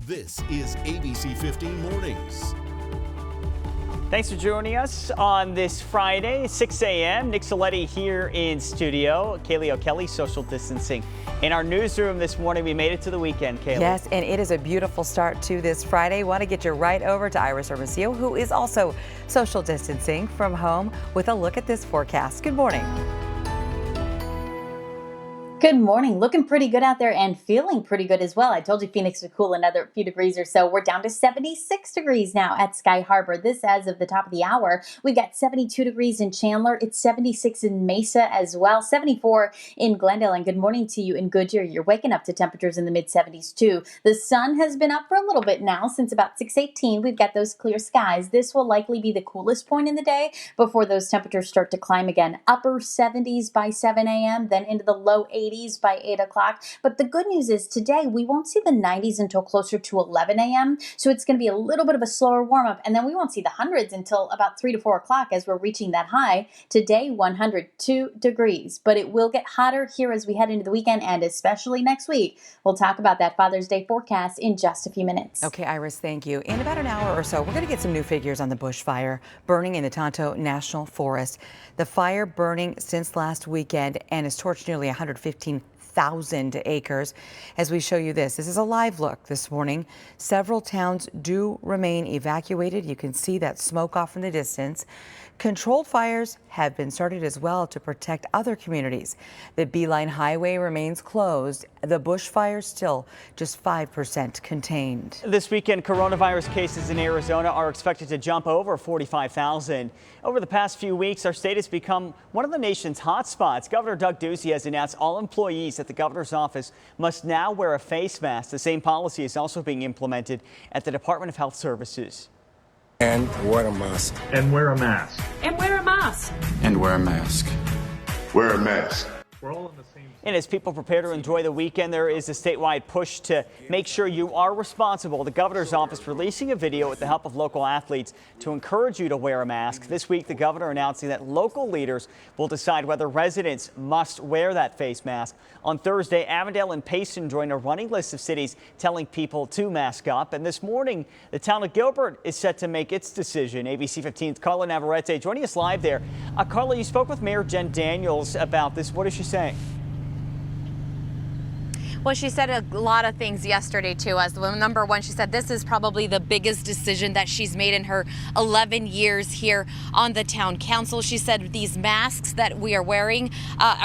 This is ABC15 Mornings. Thanks for joining us on this Friday, 6 a.m. Nick Soletti here in studio. Kaylee O'Kelly, social distancing. In our newsroom this morning, we made it to the weekend, Kaylee. Yes, and it is a beautiful start to this Friday. Want to get you right over to Iris Hermosillo, who is also social distancing from home, with a look at this forecast. Good morning. Good morning. Looking pretty good out there and feeling pretty good as well. I told you Phoenix would cool another few degrees or so. We're down to 76 degrees now at Sky Harbor. This as of the top of the hour. We got 72 degrees in Chandler. It's 76 in Mesa as well. 74 in Glendale. And good morning to you in Goodyear. You're waking up to temperatures in the mid 70s too. The sun has been up for a little bit now since about 6:18. We've got those clear skies. This will likely be the coolest point in the day before those temperatures start to climb again. Upper 70s by 7 a.m. then into the low 80s by 8 o'clock. But the good news is today we won't see the 90s until closer to 11 a.m. So it's going to be a little bit of a slower warm up. And then we won't see the hundreds until about 3 to 4 o'clock as we're reaching that high. Today, 102 degrees. But it will get hotter here as we head into the weekend and especially next week. We'll talk about that Father's Day forecast in just a few minutes. Okay, Iris, thank you. In about an hour or so, we're going to get some new figures on the bushfire burning in the Tonto National Forest. The fire burning since last weekend and has torched nearly 115,000 acres. As we show you this is a live look this morning. Several towns do remain evacuated. You can see that smoke off in the distance. Controlled fires have been started as well to protect other communities. The Beeline Highway remains closed. The bushfire still just 5% contained. This weekend, coronavirus cases in Arizona are expected to jump over 45,000. Over the past few weeks, our state has become one of the nation's hot spots. Governor Doug Ducey has announced all employees at the governor's office must now wear a face mask. The same policy is also being implemented at the Department of Health Services. And wear a mask. And wear a mask. And wear a mask. And wear a mask. Wear a mask. We're all in the same. And as people prepare to enjoy the weekend, there is a statewide push to make sure you are responsible. The governor's office releasing a video with the help of local athletes to encourage you to wear a mask. This week, the governor announcing that local leaders will decide whether residents must wear that face mask. On Thursday, Avondale and Payson joined a running list of cities telling people to mask up. And this morning, the town of Gilbert is set to make its decision. ABC 15's Carla Navarrete joining us live there. Carla, you spoke with Mayor Jen Daniels about this. What is she saying? Well, she said a lot of things yesterday to us. Number one, she said this is probably the biggest decision that she's made in her 11 years here on the town council. She said these masks that we are wearing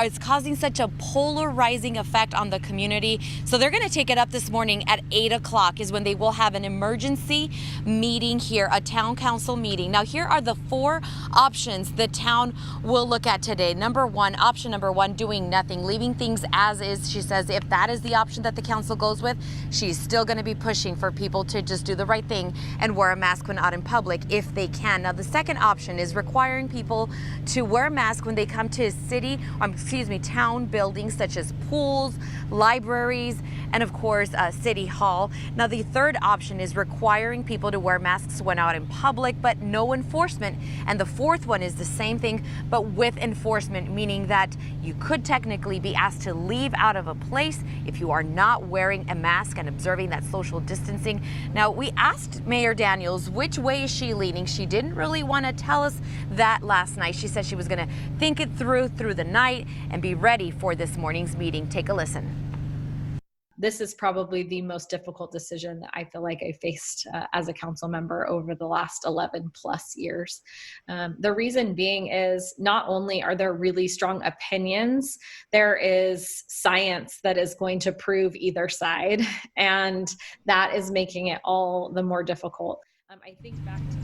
is causing such a polarizing effect on the community. So they're going to take it up this morning at 8 o'clock is when they will have an emergency meeting here, a town council meeting. Now, here are the 4 options the town will look at today. Option number one, doing nothing, leaving things as is. She says if that is the option that the council goes with, she's still going to be pushing for people to just do the right thing and wear a mask when out in public if they can. Now, the second option is requiring people to wear a mask when they come to town buildings such as pools, libraries, and of course, City Hall. Now, the third option is requiring people to wear masks when out in public, but no enforcement. And the fourth one is the same thing, but with enforcement, meaning that you could technically be asked to leave out of a place if you are not wearing a mask and observing that social distancing. Now, we asked Mayor Daniels which way is she leaning. She didn't really want to tell us that last night. She said she was going to think it through the night and be ready for this morning's meeting. Take a listen. This is probably the most difficult decision that I feel like I faced as a council member over the last 11 plus years. The reason being is not only are there really strong opinions, there is science that is going to prove either side, and that is making it all the more difficult. I think back to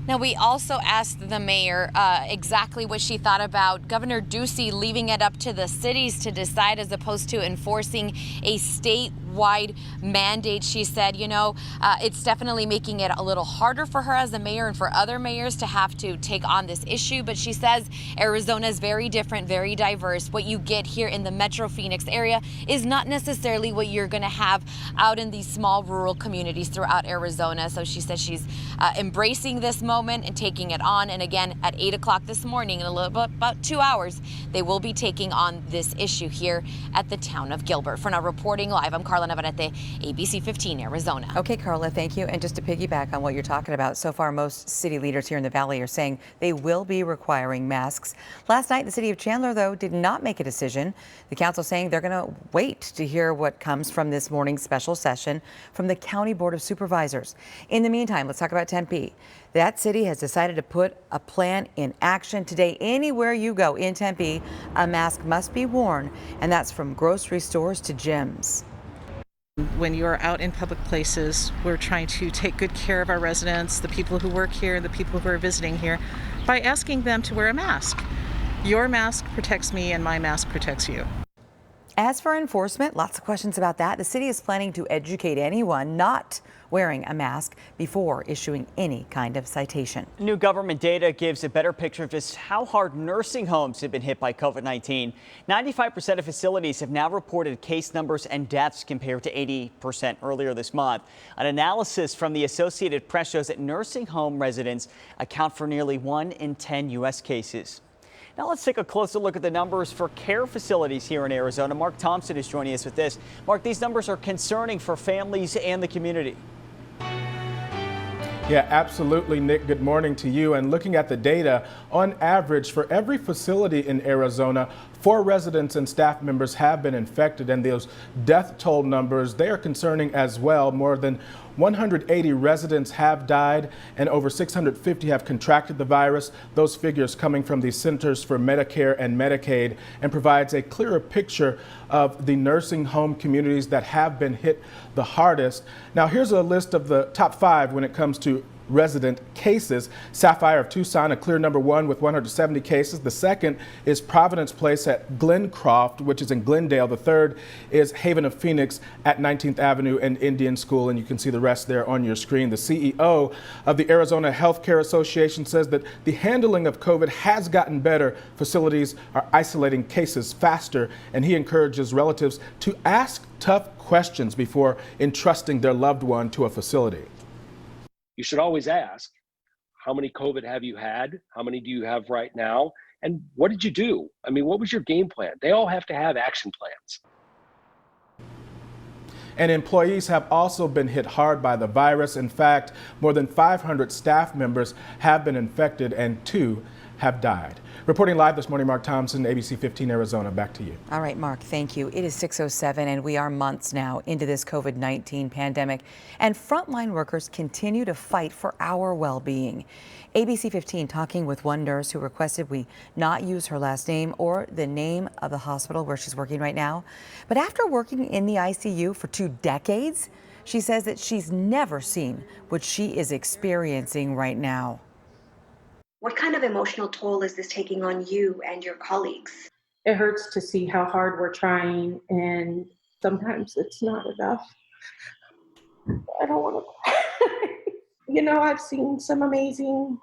Now, we also asked the mayor exactly what she thought about Governor Ducey leaving it up to the cities to decide as opposed to enforcing a statewide statewide mandate. She said, it's definitely making it a little harder for her as the mayor and for other mayors to have to take on this issue. But she says Arizona is very different, very diverse. What you get here in the Metro Phoenix area is not necessarily what you're going to have out in these small rural communities throughout Arizona. So she says she's embracing this moment and taking it on. And again, at 8 o'clock this morning, in a little bit, about 2 hours, they will be taking on this issue here at the town of Gilbert. For now, reporting live, I'm Carla Navarrete, ABC 15 Arizona. Okay, Carla, thank you. And just to piggyback on what you're talking about, so far most city leaders here in the Valley are saying they will be requiring masks. Last night, the city of Chandler, though, did not make a decision. The council saying they're going to wait to hear what comes from this morning's special session from the County Board of Supervisors. In the meantime, let's talk about Tempe. That city has decided to put a plan in action today. Anywhere you go in Tempe, a mask must be worn, and that's from grocery stores to gyms. When you're out in public places, we're trying to take good care of our residents, the people who work here, the people who are visiting here, by asking them to wear a mask. Your mask protects me and my mask protects you. As for enforcement, lots of questions about that. The city is planning to educate anyone not wearing a mask before issuing any kind of citation. New government data gives a better picture of just how hard nursing homes have been hit by COVID-19. 95% of facilities have now reported case numbers and deaths compared to 80% earlier this month. An analysis from the Associated Press shows that nursing home residents account for nearly 1 in 10 U.S. cases. Now let's take a closer look at the numbers for care facilities here in Arizona. Mark Thompson is joining us with this. Mark, these numbers are concerning for families and the community. Yeah, absolutely, Nick. Good morning to you. And looking at the data, on average, for every facility in Arizona, 4 residents and staff members have been infected, and those death toll numbers, they are concerning as well. More than 180 residents have died and over 650 have contracted the virus. Those figures coming from the Centers for Medicare and Medicaid, and provides a clearer picture of the nursing home communities that have been hit the hardest. Now here's a list of the top 5 when it comes to resident cases. Sapphire of Tucson, a clear number 1 with 170 cases. The second is Providence Place at Glencroft, which is in Glendale. The third is Haven of Phoenix at 19th Avenue and Indian School, and you can see the rest there on your screen. The CEO of the Arizona Healthcare Association says that the handling of COVID has gotten better. Facilities are isolating cases faster, and he encourages relatives to ask tough questions before entrusting their loved one to a facility. You should always ask, how many COVID have you had? How many do you have right now? And what did you do? I mean, what was your game plan? They all have to have action plans. And employees have also been hit hard by the virus. In fact, more than 500 staff members have been infected and 2 have died. Reporting live this morning, Mark Thompson, ABC 15 Arizona. Back to you. All right, Mark, thank you. It is 6:07 and we are months now into this COVID-19 pandemic, and frontline workers continue to fight for our well-being. ABC 15 talking with one nurse who requested we not use her last name or the name of the hospital where she's working right now. But after working in the ICU for 2 decades, she says that she's never seen what she is experiencing right now. What kind of emotional toll is this taking on you and your colleagues? It hurts to see how hard we're trying, and sometimes it's not enough. I don't want to cry. I've seen some amazing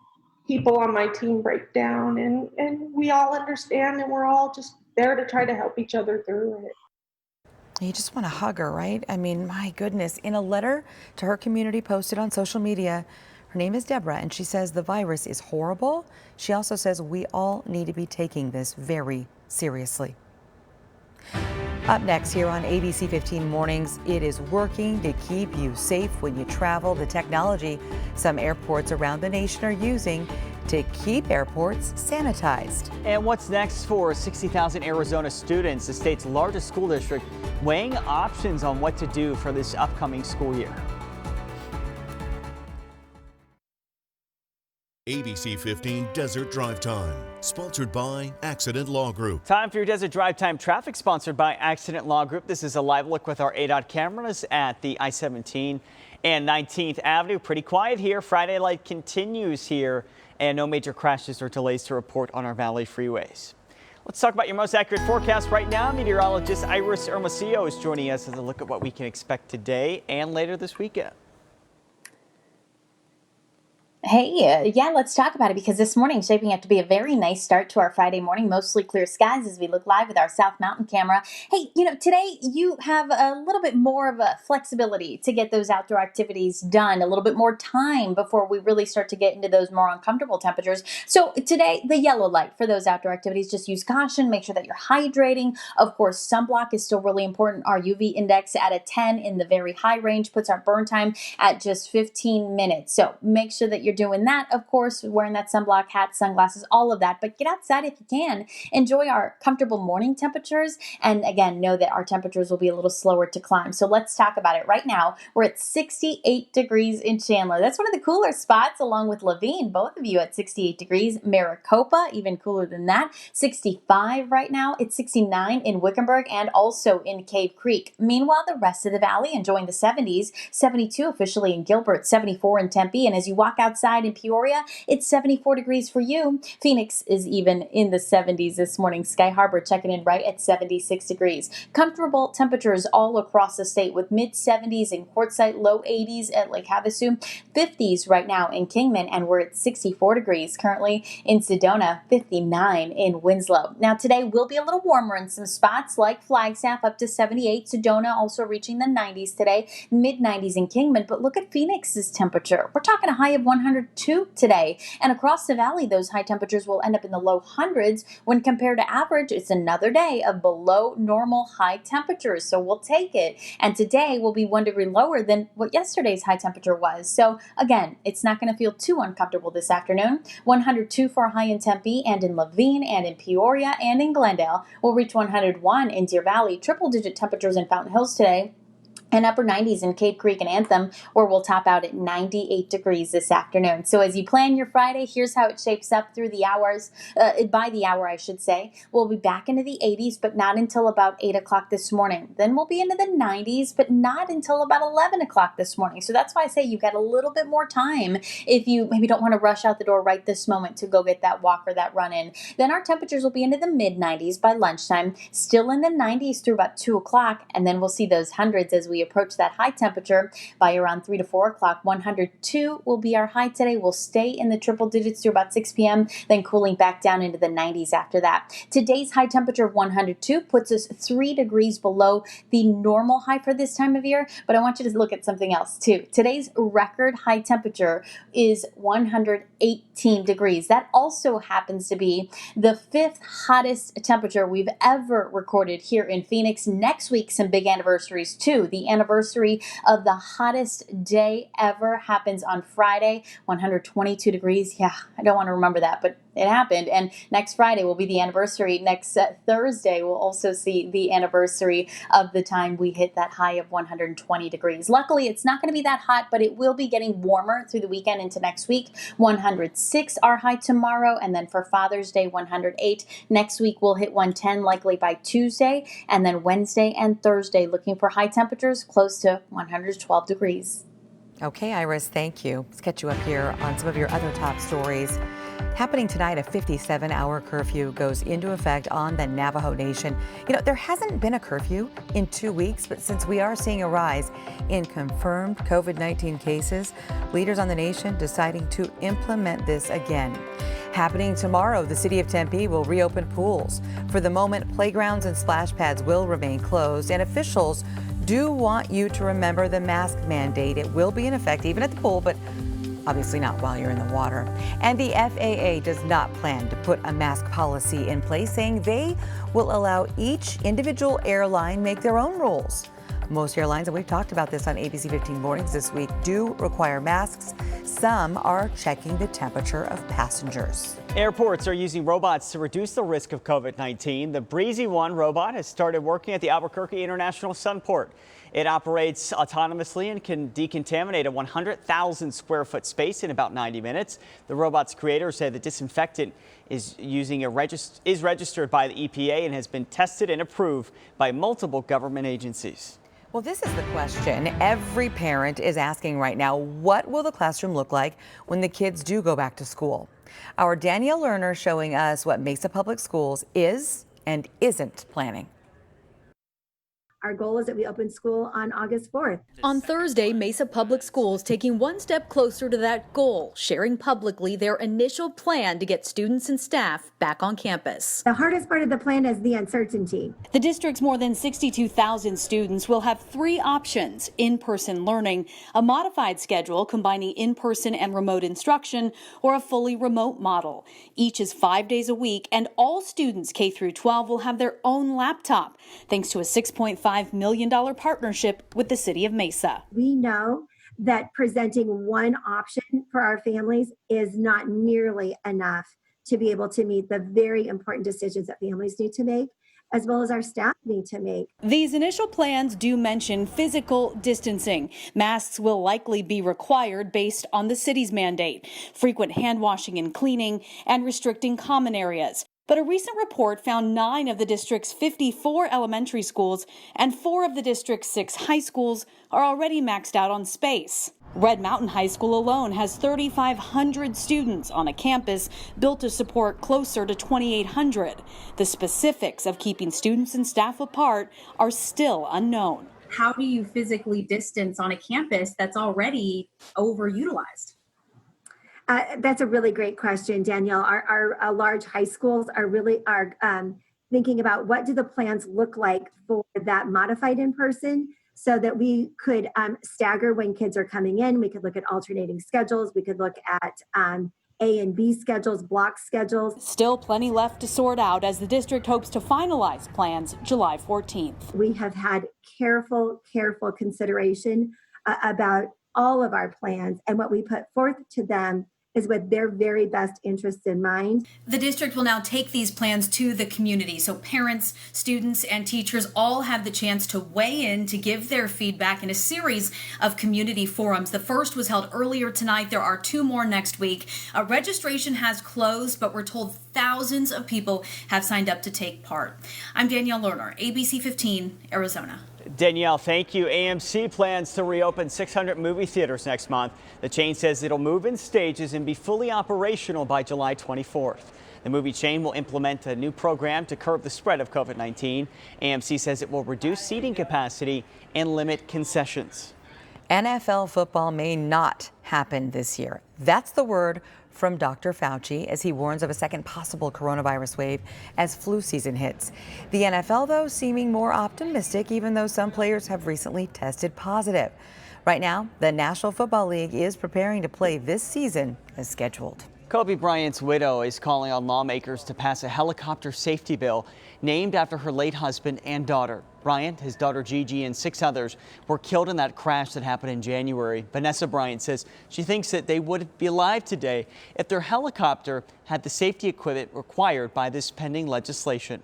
people on my team break down, and we all understand, and we're all just there to try to help each other through it. You just want to hug her, right? I mean, my goodness. In a letter to her community posted on social media, her name is Deborah, and she says the virus is horrible. She also says we all need to be taking this very seriously. Up next here on ABC 15 Mornings, it is working to keep you safe when you travel. The technology some airports around the nation are using to keep airports sanitized. And what's next for 60,000 Arizona students, the state's largest school district, weighing options on what to do for this upcoming school year. ABC 15 Desert Drive Time, sponsored by Accident Law Group. Time for your Desert Drive Time traffic, sponsored by Accident Law Group. This is a live look with our ADOT cameras at the I-17 and 19th Avenue. Pretty quiet here. Friday light continues here, and no major crashes or delays to report on our valley freeways. Let's talk about your most accurate forecast right now. Meteorologist Iris Hermosillo is joining us as a look at what we can expect today and later this weekend. Hey, yeah, let's talk about it because this morning is shaping up to be a very nice start to our Friday morning. Mostly clear skies as we look live with our South Mountain camera. Hey, today you have a little bit more of a flexibility to get those outdoor activities done, a little bit more time before we really start to get into those more uncomfortable temperatures. So today, the yellow light for those outdoor activities, just use caution, make sure that you're hydrating. Of course, sunblock is still really important. Our UV index at a 10 in the very high range puts our burn time at just 15 minutes. So make sure that you're doing that, of course, wearing that sunblock, hat, sunglasses, all of that. But get outside if you can. Enjoy our comfortable morning temperatures. And again, know that our temperatures will be a little slower to climb. So let's talk about it right now. We're at 68 degrees in Chandler. That's one of the cooler spots, along with Laveen, both of you at 68 degrees. Maricopa, even cooler than that, 65 right now. It's 69 in Wickenburg and also in Cave Creek. Meanwhile, the rest of the valley enjoying the 70s, 72 officially in Gilbert, 74 in Tempe. And as you walk outside in Peoria, it's 74 degrees for you. Phoenix is even in the 70s this morning. Sky Harbor checking in right at 76 degrees. Comfortable temperatures all across the state with mid 70s in Quartzsite, low 80s at Lake Havasu, 50s right now in Kingman, and we're at 64 degrees currently in Sedona, 59 in Winslow. Now today will be a little warmer in some spots like Flagstaff up to 78. Sedona also reaching the 90s today, mid 90s in Kingman. But look at Phoenix's temperature. We're talking a high of 102 today. And across the valley, those high temperatures will end up in the low hundreds. When compared to average, it's another day of below normal high temperatures. So we'll take it. And today will be 1 degree lower than what yesterday's high temperature was. So again, it's not going to feel too uncomfortable this afternoon. 102 for a high in Tempe and in Laveen and in Peoria and in Glendale. We'll reach 101 in Deer Valley. Triple-digit temperatures in Fountain Hills today. And upper 90s in Cave Creek and Anthem, where we'll top out at 98 degrees this afternoon. So as you plan your Friday, here's how it shapes up through the hours, by the hour, I should say. We'll be back into the 80s, but not until about 8 o'clock this morning. Then we'll be into the 90s, but not until about 11 o'clock this morning. So that's why I say you've got a little bit more time if you maybe don't want to rush out the door right this moment to go get that walk or that run in. Then our temperatures will be into the mid 90s by lunchtime, still in the 90s through about 2 o'clock, and then we'll see those hundreds as we approach that high temperature by around 3 to 4 o'clock. 102 will be our high today. We'll stay in the triple digits through about 6 p.m., then cooling back down into the 90s after that. Today's high temperature of 102 puts us 3 degrees below the normal high for this time of year, but I want you to look at something else too. Today's record high temperature is 118 degrees. That also happens to be the 5th hottest temperature we've ever recorded here in Phoenix. Next week, some big anniversaries too. The anniversary of the hottest day ever happens on Friday, 122 degrees. Yeah, I don't want to remember that, but it happened. And next Friday will be the anniversary. Next Thursday, we'll also see the anniversary of the time we hit that high of 120 degrees. Luckily, it's not going to be that hot, but it will be getting warmer through the weekend into next week. 106 our high tomorrow, and then for Father's Day, 108. Next week, we'll hit 110 likely by Tuesday, and then Wednesday and Thursday looking for high temperatures close to 112 degrees. Okay, Iris, thank you. Let's catch you up here on some of your other top stories. Happening tonight, a 57-hour curfew goes into effect on the Navajo Nation. There hasn't been a curfew in 2 weeks, but since we are seeing a rise in confirmed COVID-19 cases, leaders on the nation deciding to implement this again. Happening tomorrow, the city of Tempe will reopen pools. For the moment, playgrounds and splash pads will remain closed, and officials do want you to remember the mask mandate. It will be in effect even at the pool, but obviously not while you're in the water. And the FAA does not plan to put a mask policy in place, saying they will allow each individual airline make their own rules. Most airlines, and we've talked about this on ABC15 Mornings this week, do require masks. Some are checking the temperature of passengers. Airports are using robots to reduce the risk of COVID-19. The Breezy One robot has started working at the Albuquerque International Sunport. It operates autonomously and can decontaminate a 100,000 square foot space in about 90 minutes. The robot's creators say the disinfectant is registered by the EPA and has been tested and approved by multiple government agencies. Well, this is the question every parent is asking right now. What will the classroom look like when the kids do go back to school? Our Danielle Lerner showing us what Mesa Public Schools is and isn't planning. Our goal is that we open school on August 4th. On Thursday, Mesa Public Schools taking one step closer to that goal, sharing publicly their initial plan to get students and staff back on campus. The hardest part of the plan is the uncertainty. The district's more than 62,000 students will have three options: in-person learning, a modified schedule combining in-person and remote instruction, or a fully remote model. Each is 5 days a week, and all students K through 12 will have their own laptop, thanks to a $6.5 million partnership with the city of Mesa. We know that presenting one option for our families is not nearly enough to be able to meet the very important decisions that families need to make, as well as our staff need to make. These initial plans do mention physical distancing. Masks will likely be required based on the city's mandate, frequent hand washing and cleaning, and restricting common areas. But a recent report found 9 of the district's 54 elementary schools and 4 of the district's 6 high schools are already maxed out on space. Red Mountain High School alone has 3,500 students on a campus built to support closer to 2,800. The specifics of keeping students and staff apart are still unknown. How do you physically distance on a campus that's already overutilized? That's a really great question, Danielle. Our large high schools are thinking about what do the plans look like for that modified in-person, so that we could stagger when kids are coming in. We could look at alternating schedules. We could look at A and B schedules, block schedules. Still plenty left to sort out as the district hopes to finalize plans July 14th. We have had careful consideration about all of our plans, and what we put forth to them is with their very best interests in mind. The district will now take these plans to the community, so parents, students, and teachers all have the chance to weigh in to give their feedback in a series of community forums. The first was held earlier tonight. There are 2 more next week. Registration has closed, but we're told thousands of people have signed up to take part. I'm Danielle Lerner, ABC15, Arizona. Danielle, thank you. AMC plans to reopen 600 movie theaters next month. The chain says it'll move in stages and be fully operational by July 24th. The movie chain will implement a new program to curb the spread of COVID-19. AMC says it will reduce seating capacity and limit concessions. NFL football may not happen this year. That's the word from Dr. Fauci as he warns of a second possible coronavirus wave as flu season hits. The NFL, though, seeming more optimistic, even though some players have recently tested positive. Right now, the National Football League is preparing to play this season as scheduled. Kobe Bryant's widow is calling on lawmakers to pass a helicopter safety bill named after her late husband and daughter. Bryant, his daughter Gigi, and 6 others were killed in that crash that happened in January. Vanessa Bryant says she thinks that they would be alive today if their helicopter had the safety equipment required by this pending legislation.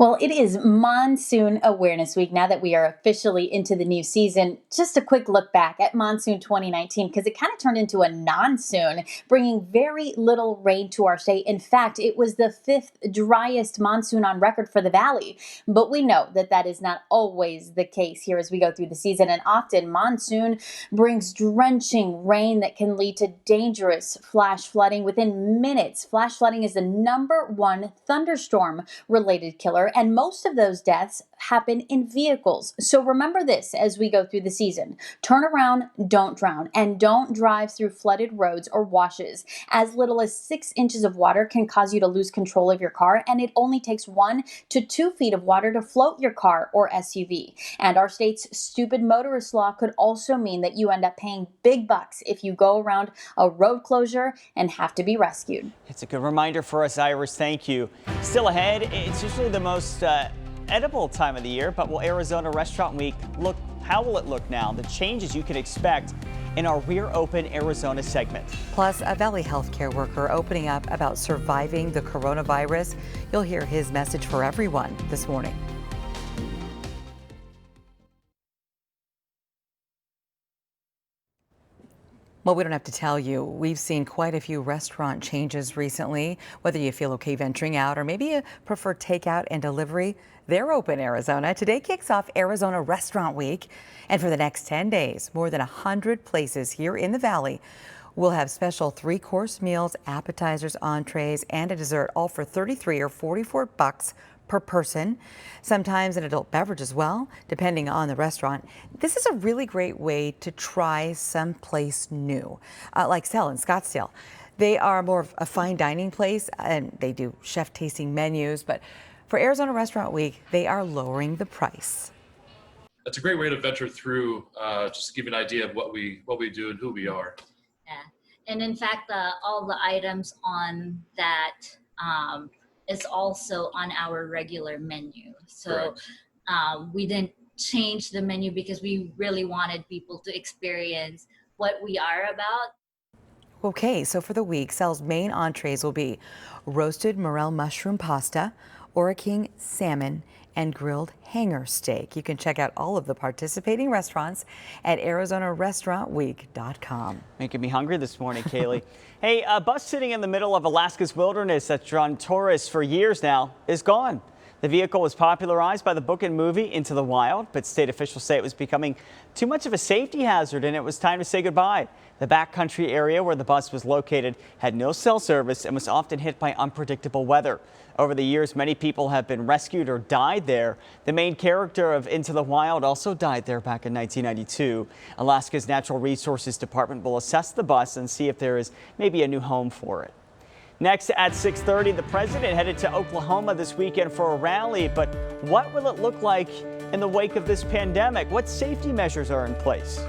Well, it is Monsoon Awareness Week now that we are officially into the new season. Just a quick look back at Monsoon 2019, because it kind of turned into a non-soon, bringing very little rain to our state. In fact, it was the 5th driest monsoon on record for the valley. But we know that that is not always the case here as we go through the season. And often monsoon brings drenching rain that can lead to dangerous flash flooding within minutes. Flash flooding is the #1 thunderstorm-related killer, and most of those deaths happen in vehicles. So remember this as we go through the season. Turn around, don't drown, and don't drive through flooded roads or washes. As little as 6 inches of water can cause you to lose control of your car, and it only takes 1 to 2 feet of water to float your car or SUV. And our state's stupid motorist law could also mean that you end up paying big bucks if you go around a road closure and have to be rescued. It's a good reminder for us, Iris. Thank you. Still ahead, it's usually the most edible time of the year, but will Arizona Restaurant Week look? How will it look now? The changes you can expect in our We're Open Arizona segment. Plus, a Valley healthcare worker opening up about surviving the coronavirus. You'll hear his message for everyone this morning. Well, we don't have to tell you, we've seen quite a few restaurant changes recently. Whether you feel okay venturing out or maybe you prefer takeout and delivery, they're open in Arizona. Today kicks off Arizona Restaurant Week. And for the next 10 days, more than 100 places here in the Valley will have special 3-course meals, appetizers, entrees, and a dessert, all for $33 or $44 per person. Sometimes an adult beverage as well, depending on the restaurant. This is a really great way to try someplace new, like Cell in Scottsdale. They are more of a fine dining place and they do chef tasting menus, but for Arizona Restaurant Week, they are lowering the price. It's a great way to venture through, just to give you an idea of what we do and who we are. Yeah. And in fact, all the items on that is also on our regular menu. So we didn't change the menu because we really wanted people to experience what we are about. Okay, so for the week, Cell's main entrees will be roasted morel mushroom pasta, Ora King salmon, and grilled hanger steak. You can check out all of the participating restaurants at ArizonaRestaurantWeek.com. Making me hungry this morning, Kaylee. Hey, a bus sitting in the middle of Alaska's wilderness that's drawn tourists for years now is gone. The vehicle was popularized by the book and movie Into the Wild, but state officials say it was becoming too much of a safety hazard and it was time to say goodbye. The backcountry area where the bus was located had no cell service and was often hit by unpredictable weather. Over the years, many people have been rescued or died there. The main character of Into the Wild also died there back in 1992. Alaska's Natural Resources Department will assess the bus and see if there is maybe a new home for it. Next at 6:30, the president headed to Oklahoma this weekend for a rally. But what will it look like in the wake of this pandemic? What safety measures are in place?